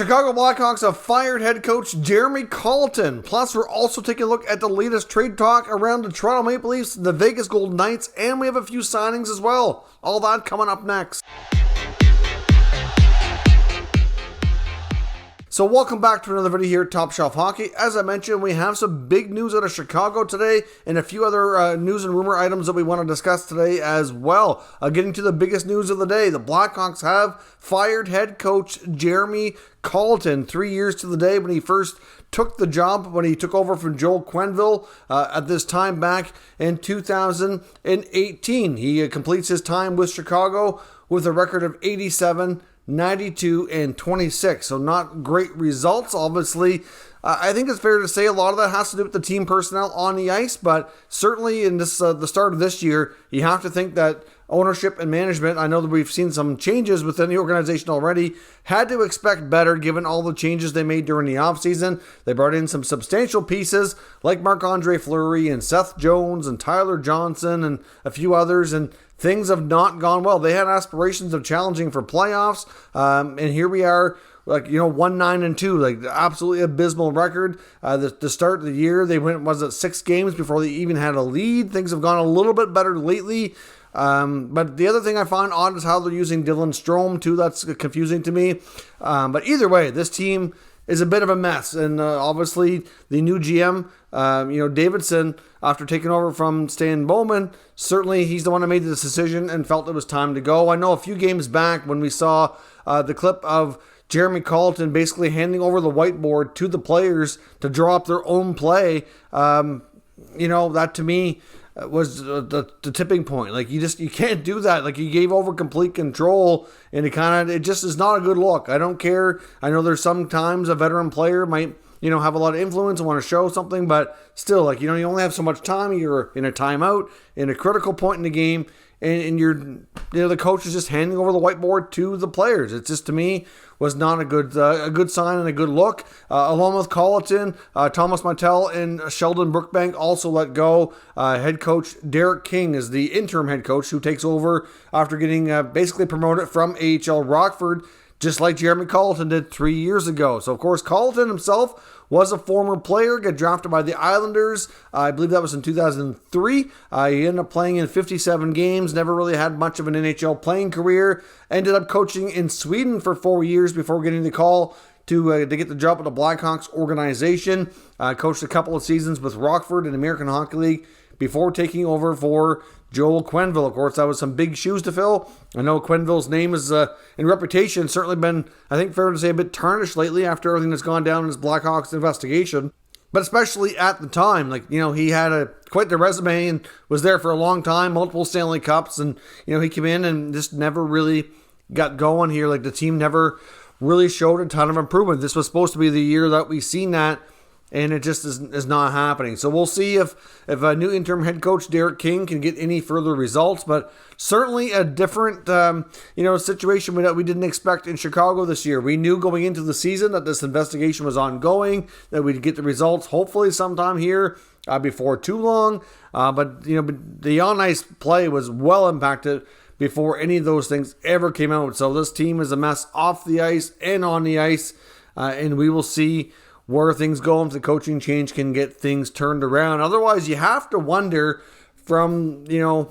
Chicago Blackhawks have fired head coach Jeremy Colliton. Plus, we're also taking a look at the latest trade talk around the Toronto Maple Leafs, the Vegas Golden Knights, and we have a few signings as well. All that coming up next. So welcome back to another video here at Top Shelf Hockey. As I mentioned, we have some big news out of Chicago today and a few other news and rumor items that we want to discuss today as well. Getting to the biggest news of the day, the Blackhawks have fired head coach Jeremy Colliton 3 years to the day when he first took the job, when he took over from Joel Quenneville at this time back in 2018. He completes his time with Chicago with a record of 87, 92, and 26. So not great results, obviously. I think it's fair to say a lot of that has to do with the team personnel on the ice, but certainly in this the start of this year, you have to think that ownership and management, I know that we've seen some changes within the organization already, had to expect better given all the changes they made during the offseason. They brought in some substantial pieces like Marc-Andre Fleury and Seth Jones and Tyler Johnson and a few others, and things have not gone well. They had aspirations of challenging for playoffs, and here we are, 1-9-2, like absolutely abysmal record. The start of the year, they went, 6 games before they even had a lead. Things have gone a little bit better lately. But the other thing I find odd is how they're using Dylan Strome too. That's confusing to me. But either way, this team is a bit of a mess. And obviously the new GM, Davidson, after taking over from Stan Bowman, certainly he's the one that made this decision and felt it was time to go. I know a few games back when we saw the clip of Jeremy Colliton basically handing over the whiteboard to the players to draw up their own play, that to me was the tipping point. Like you can't do that. Like you gave over complete control, and it just is not a good look. I don't care. I know there's sometimes a veteran player might have a lot of influence and want to show something, but still, you only have so much time. You're in a timeout, in a critical point in the game, and the coach is just handing over the whiteboard to the players. It just, to me, was not a good sign and a good look. Along with Colliton, Thomas Martel and Sheldon Brookbank also let go. Head coach Derek King is the interim head coach who takes over after getting basically promoted from AHL Rockford, just like Jeremy Colliton did 3 years ago. So, of course, Colliton himself was a former player, got drafted by the Islanders. I believe that was in 2003. He ended up playing in 57 games, never really had much of an NHL playing career. Ended up coaching in Sweden for 4 years before getting the call to get the job at the Blackhawks organization. Coached a couple of seasons with Rockford in the American Hockey League before taking over for Joel Quenneville. Of course, that was some big shoes to fill. I know Quenneville's name is, and reputation, certainly been, I think, fair to say, a bit tarnished lately after everything that's gone down in his Blackhawks investigation. But especially at the time, he had quite the resume and was there for a long time, multiple Stanley Cups, and, he came in and just never really got going here. The team never really showed a ton of improvement. This was supposed to be the year that we seen that, and it just is not happening. So we'll see if a new interim head coach, Derek King, can get any further results. But certainly a different, situation that we didn't expect in Chicago this year. We knew going into the season that this investigation was ongoing, that we'd get the results hopefully sometime here before too long. But the on-ice play was well impacted before any of those things ever came out. So this team is a mess off the ice and on the ice, and we will see where things go if the coaching change can get things turned around. Otherwise, you have to wonder from the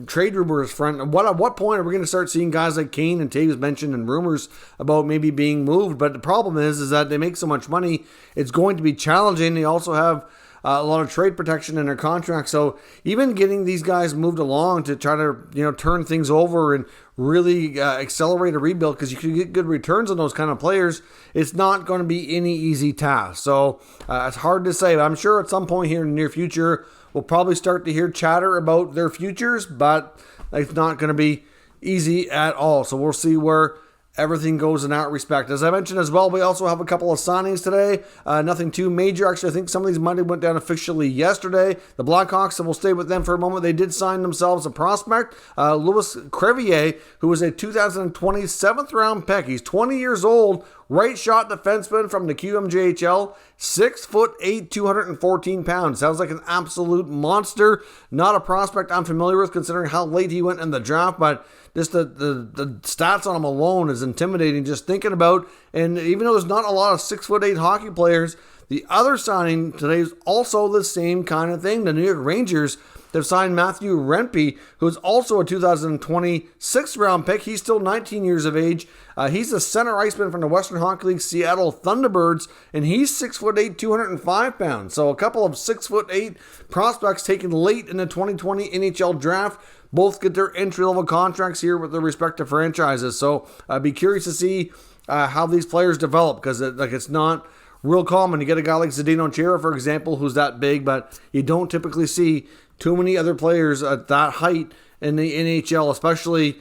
trade rumors front, at what point are we going to start seeing guys like Kane and Taves mentioned in rumors about maybe being moved? But the problem is that they make so much money, it's going to be challenging. They also have a lot of trade protection in their contract. So even getting these guys moved along to try to, turn things over and really accelerate a rebuild, because you can get good returns on those kind of players, it's not going to be any easy task. So it's hard to say, but I'm sure at some point here in the near future, we'll probably start to hear chatter about their futures, but it's not going to be easy at all. So we'll see where everything goes in that respect. As I mentioned as well, we also have a couple of signings today. Nothing too major. Actually, I think some of these might have went down officially yesterday. The Blackhawks, and we'll stay with them for a moment, they did sign themselves a prospect, Louis Crevier, who was a 2020 7th round pick. He's 20 years old, right shot defenseman from the QMJHL, 6'8", 214 pounds. Sounds like an absolute monster. Not a prospect I'm familiar with considering how late he went in the draft, but just the stats on him alone is intimidating just thinking about. And even though there's not a lot of 6'8" hockey players, the other signing today is also the same kind of thing. The New York Rangers have signed Matthew Rempe, who's also a 2020 6th-round pick. He's still 19 years of age. He's a center iceman from the Western Hockey League Seattle Thunderbirds, and he's 6'8", 205 pounds. So a couple of 6'8" prospects taken late in the 2020 NHL draft. Both get their entry-level contracts here with their respective franchises. So I'd be curious to see how these players develop, because it's not real common. You get a guy like Zdeno Chara, for example, who's that big, but you don't typically see too many other players at that height in the NHL, especially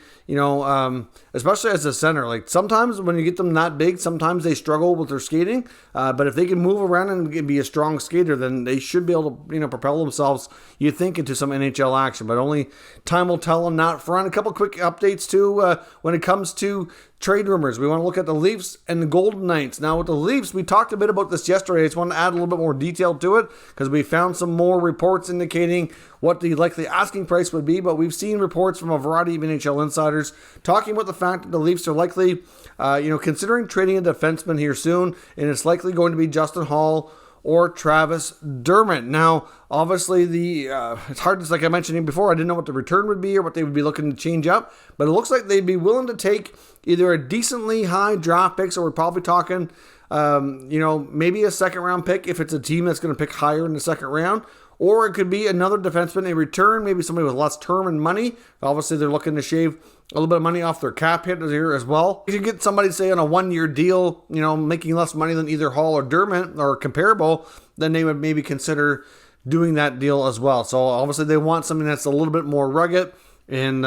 as a center. Like sometimes when you get them that big, sometimes they struggle with their skating. But if they can move around and be a strong skater, then they should be able to, propel themselves, you think, into some NHL action. But only time will tell on that front. A couple quick updates too when it comes to trade rumors. We want to look at the Leafs and the Golden Knights. Now with the Leafs, we talked a bit about this yesterday. I just want to add a little bit more detail to it because we found some more reports indicating what the likely asking price would be. But we've seen reports from a variety of NHL insiders talking about the fact that the Leafs are likely, considering trading a defenseman here soon, and it's likely going to be Justin Hall or Travis Dermott. Now, obviously, it's hard to, like I mentioned before, I didn't know what the return would be or what they would be looking to change up, but it looks like they'd be willing to take either a decently high draft pick, so we're probably talking, maybe a second-round pick if it's a team that's going to pick higher in the second round, or it could be another defenseman in return, maybe somebody with less term and money. Obviously, they're looking to shave a little bit of money off their cap hit here as well. If you get somebody, say, on a one-year deal, making less money than either Hall or Dermott or comparable, then they would maybe consider doing that deal as well. So obviously, they want something that's a little bit more rugged and,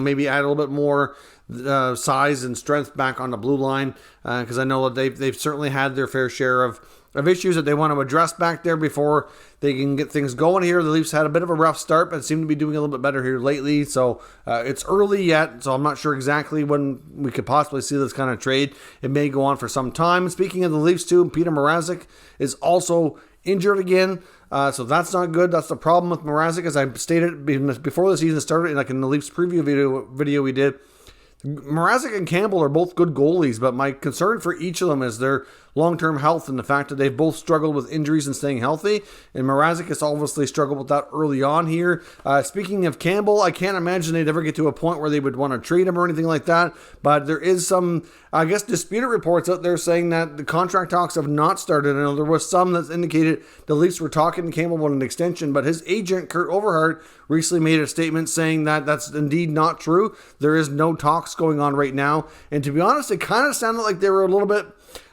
maybe add a little bit more size and strength back on the blue line, because I know that they've certainly had their fair share of issues that they want to address back there before they can get things going here. The Leafs had a bit of a rough start, but seem to be doing a little bit better here lately. So it's early yet, so I'm not sure exactly when we could possibly see this kind of trade. It may go on for some time. Speaking of the Leafs too, Peter Mrazek is also injured again. So that's not good. That's the problem with Mrazek, as I stated before the season started, like in the Leafs preview video we did. Mrazek and Campbell are both good goalies, but my concern for each of them is their long-term health and the fact that they've both struggled with injuries and staying healthy. And Mrazek has obviously struggled with that early on here. Speaking of Campbell, I can't imagine they'd ever get to a point where they would want to trade him or anything like that. But there is some, disputed reports out there saying that the contract talks have not started. I know there was some that indicated the Leafs were talking to Campbell about an extension, but his agent, Kurt Overhart, recently made a statement saying that that's indeed not true. There is no talks going on right now. And to be honest, it kind of sounded like they were a little bit,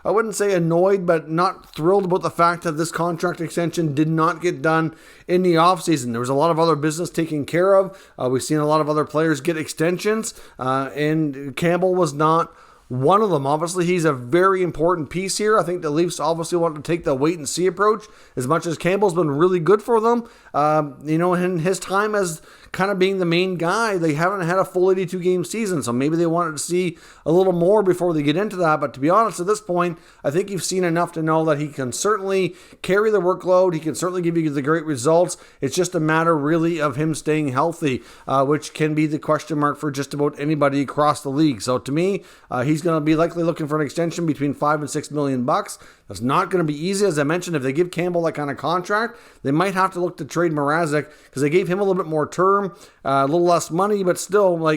I wouldn't say annoyed, but not thrilled about the fact that this contract extension did not get done in the offseason. There was a lot of other business taken care of. We've seen a lot of other players get extensions, and Campbell was not one of them. Obviously, he's a very important piece here. I think the Leafs obviously want to take the wait-and-see approach. As much as Campbell's been really good for them, in his time as kind of being the main guy, they haven't had a full 82-game season, so maybe they wanted to see a little more before they get into that. But to be honest, at this point, I think you've seen enough to know that he can certainly carry the workload. He can certainly give you the great results. It's just a matter, really, of him staying healthy, which can be the question mark for just about anybody across the league. So to me, he's going to be likely looking for an extension between $5 and $6 million. That's not going to be easy. As I mentioned, if they give Campbell that kind of contract, they might have to look to trade Mrazek because they gave him a little bit more term, a little less money, but still,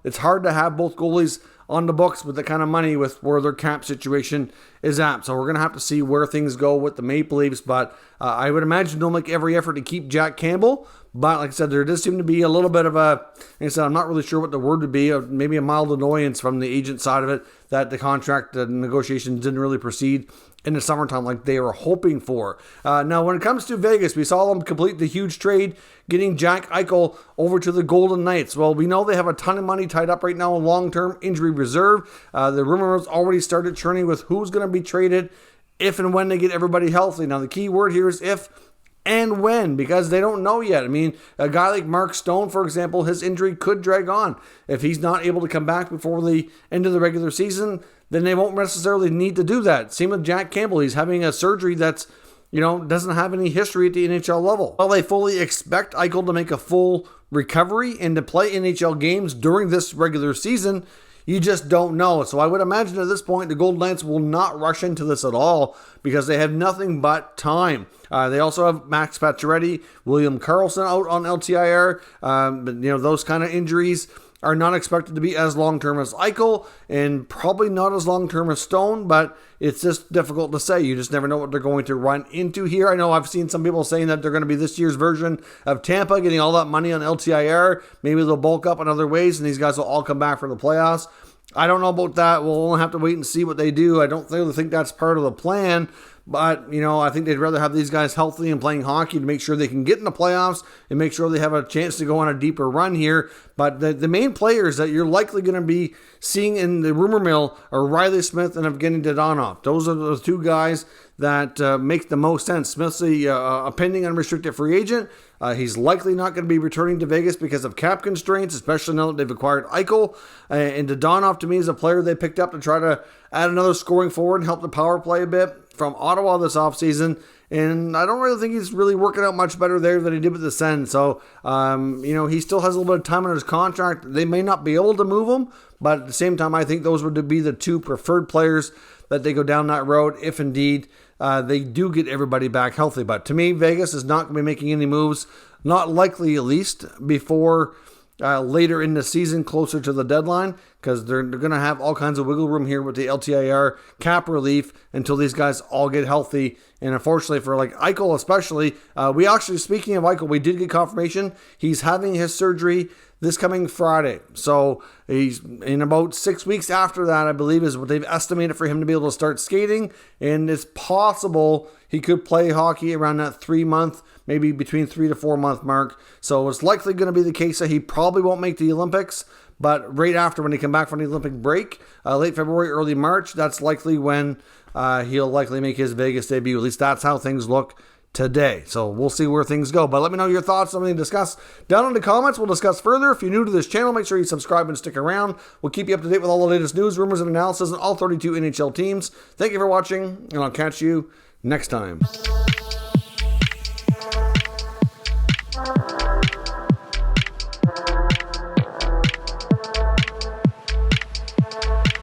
it's hard to have both goalies on the books with the kind of money with where their cap situation is at. So we're going to have to see where things go with the Maple Leafs, but I would imagine they'll make every effort to keep Jack Campbell. But like I said, there does seem to be a little bit of I'm not really sure what the word would be, maybe a mild annoyance from the agent side of it that the contract negotiations didn't really proceed in the summertime like they were hoping for. Now, when it comes to Vegas, we saw them complete the huge trade, getting Jack Eichel over to the Golden Knights. Well, we know they have a ton of money tied up right now in long-term injury reserve. The rumors already started churning with who's going to be traded if and when they get everybody healthy. Now, the key word here is if and when, because they don't know yet. I mean, a guy like Mark Stone, for example, his injury could drag on. If he's not able to come back before the end of the regular season, then they won't necessarily need to do that. Same with Jack Campbell. He's having a surgery that's, doesn't have any history at the NHL level. While they fully expect Eichel to make a full recovery and to play NHL games during this regular season, you just don't know. So I would imagine at this point, the Golden Knights will not rush into this at all because they have nothing but time. They also have Max Pacioretty, William Karlsson out on LTIR. But those kind of injuries are not expected to be as long-term as Eichel and probably not as long-term as Stone, but it's just difficult to say. You just never know what they're going to run into here. I know I've seen some people saying that they're going to be this year's version of Tampa, getting all that money on LTIR. Maybe they'll bulk up in other ways, and these guys will all come back for the playoffs. I don't know about that. We'll only have to wait and see what they do. I don't really think that's part of the plan. But, I think they'd rather have these guys healthy and playing hockey to make sure they can get in the playoffs and make sure they have a chance to go on a deeper run here. But the main players that you're likely going to be seeing in the rumor mill are Riley Smith and Evgeny Dadonov. Those are the two guys that make the most sense. Smith's a pending unrestricted free agent. He's likely not going to be returning to Vegas because of cap constraints, especially now that they've acquired Eichel. And Dadonov, to me, is a player they picked up to try to add another scoring forward and help the power play a bit from Ottawa this offseason. And I don't really think he's really working out much better there than he did with the Sens. So, he still has a little bit of time on his contract. They may not be able to move him, but at the same time, I think those would be the two preferred players that they go down that road if indeed they do get everybody back healthy. But to me, Vegas is not going to be making any moves, not likely at least, before later in the season, closer to the deadline, because they're going to have all kinds of wiggle room here with the LTIR cap relief until these guys all get healthy. And unfortunately for Eichel especially, we actually, speaking of Eichel, we did get confirmation he's having his surgery this coming Friday. So he's in about 6 weeks after that, I believe, is what they've estimated for him to be able to start skating. And it's possible he could play hockey around that 3 month, maybe between 3 to 4 month mark. So it's likely going to be the case that he probably won't make the Olympics. But right after, when he come back from the Olympic break, late February, early March, that's likely when he'll likely make his Vegas debut. At least that's how things look today. So we'll see where things go. But let me know your thoughts, something to discuss down in the comments. We'll discuss further. If you're new to this channel, make sure you subscribe and stick around. We'll keep you up to date with all the latest news, rumors, and analysis on all 32 NHL teams. Thank you for watching, and I'll catch you next time.